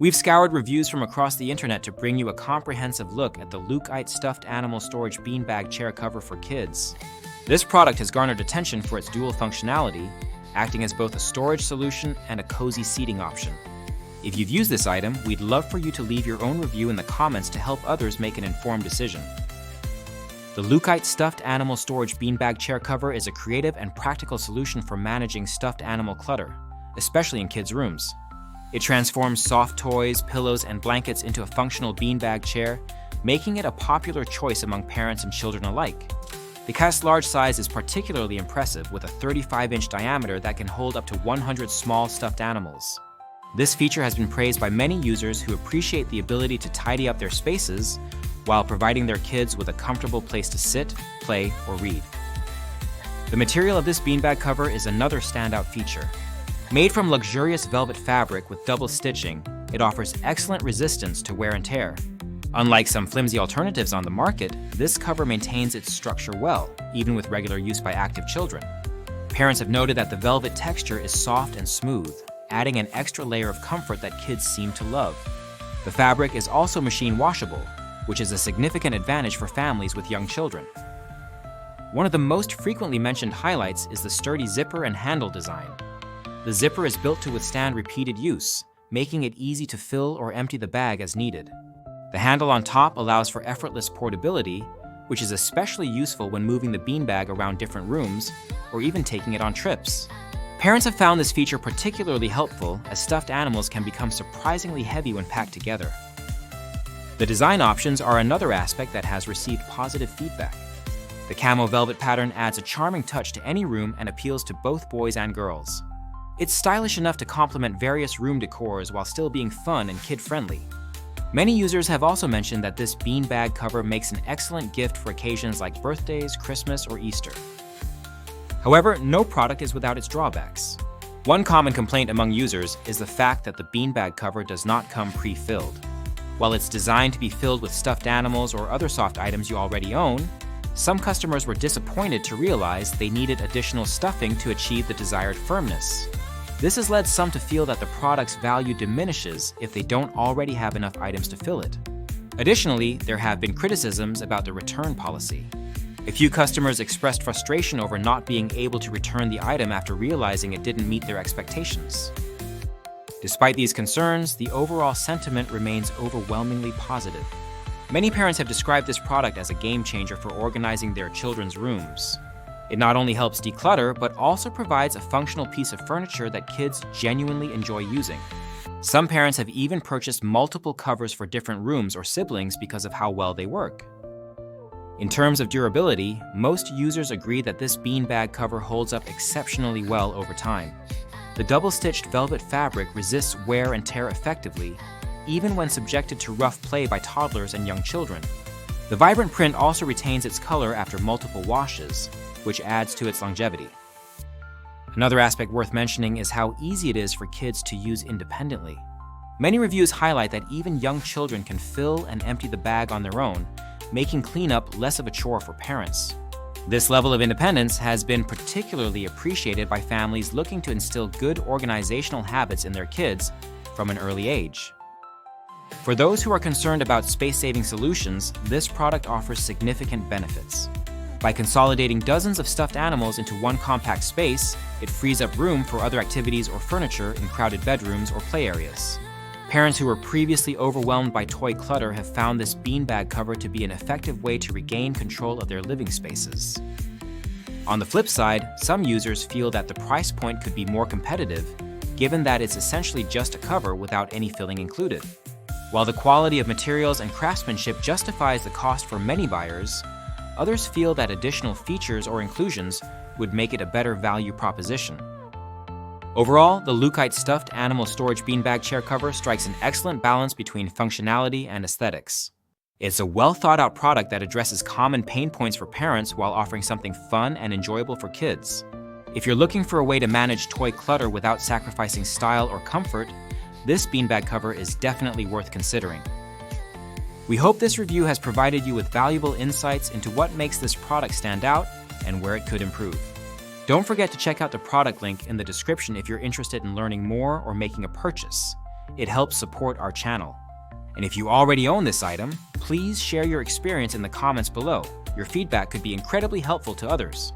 We've scoured reviews from across the internet to bring you a comprehensive look at the Lukeight stuffed animal storage beanbag chair cover for kids. This product has garnered attention for its dual functionality, acting as both a storage solution and a cozy seating option. If you've used this item, we'd love for you to leave your own review in the comments to help others make an informed decision. The Lukeight stuffed animal storage beanbag chair cover is a creative and practical solution for managing stuffed animal clutter, especially in kids' rooms. It transforms soft toys, pillows, and blankets into a functional beanbag chair, making it a popular choice among parents and children alike. The cast large size is particularly impressive, with a 35-inch diameter that can hold up to 100 small stuffed animals. This feature has been praised by many users who appreciate the ability to tidy up their spaces while providing their kids with a comfortable place to sit, play, or read. The material of this beanbag cover is another standout feature. Made from luxurious velvet fabric with double stitching, it offers excellent resistance to wear and tear. Unlike some flimsy alternatives on the market, this cover maintains its structure well, even with regular use by active children. Parents have noted that the velvet texture is soft and smooth, adding an extra layer of comfort that kids seem to love. The fabric is also machine washable, which is a significant advantage for families with young children. One of the most frequently mentioned highlights is the sturdy zipper and handle design. The zipper is built to withstand repeated use, making it easy to fill or empty the bag as needed. The handle on top allows for effortless portability, which is especially useful when moving the beanbag around different rooms or even taking it on trips. Parents have found this feature particularly helpful, as stuffed animals can become surprisingly heavy when packed together. The design options are another aspect that has received positive feedback. The camo velvet pattern adds a charming touch to any room and appeals to both boys and girls. It's stylish enough to complement various room decors while still being fun and kid-friendly. Many users have also mentioned that this beanbag cover makes an excellent gift for occasions like birthdays, Christmas, or Easter. However, no product is without its drawbacks. One common complaint among users is the fact that the beanbag cover does not come pre-filled. While it's designed to be filled with stuffed animals or other soft items you already own, some customers were disappointed to realize they needed additional stuffing to achieve the desired firmness. This has led some to feel that the product's value diminishes if they don't already have enough items to fill it. Additionally, there have been criticisms about the return policy. A few customers expressed frustration over not being able to return the item after realizing it didn't meet their expectations. Despite these concerns, the overall sentiment remains overwhelmingly positive. Many parents have described this product as a game changer for organizing their children's rooms. It not only helps declutter, but also provides a functional piece of furniture that kids genuinely enjoy using. Some parents have even purchased multiple covers for different rooms or siblings because of how well they work. In terms of durability, most users agree that this beanbag cover holds up exceptionally well over time. The double-stitched velvet fabric resists wear and tear effectively, even when subjected to rough play by toddlers and young children. The vibrant print also retains its color after multiple washes, which adds to its longevity. Another aspect worth mentioning is how easy it is for kids to use independently. Many reviews highlight that even young children can fill and empty the bag on their own, making cleanup less of a chore for parents. This level of independence has been particularly appreciated by families looking to instill good organizational habits in their kids from an early age. For those who are concerned about space-saving solutions, this product offers significant benefits. By consolidating dozens of stuffed animals into one compact space, it frees up room for other activities or furniture in crowded bedrooms or play areas. Parents who were previously overwhelmed by toy clutter have found this beanbag cover to be an effective way to regain control of their living spaces. On the flip side, some users feel that the price point could be more competitive, given that it's essentially just a cover without any filling included. While the quality of materials and craftsmanship justifies the cost for many buyers, others feel that additional features or inclusions would make it a better value proposition. Overall, the Lukeight stuffed animal storage beanbag chair cover strikes an excellent balance between functionality and aesthetics. It's a well-thought-out product that addresses common pain points for parents while offering something fun and enjoyable for kids. If you're looking for a way to manage toy clutter without sacrificing style or comfort, this beanbag cover is definitely worth considering. We hope this review has provided you with valuable insights into what makes this product stand out and where it could improve. Don't forget to check out the product link in the description if you're interested in learning more or making a purchase. It helps support our channel. And if you already own this item, please share your experience in the comments below. Your feedback could be incredibly helpful to others.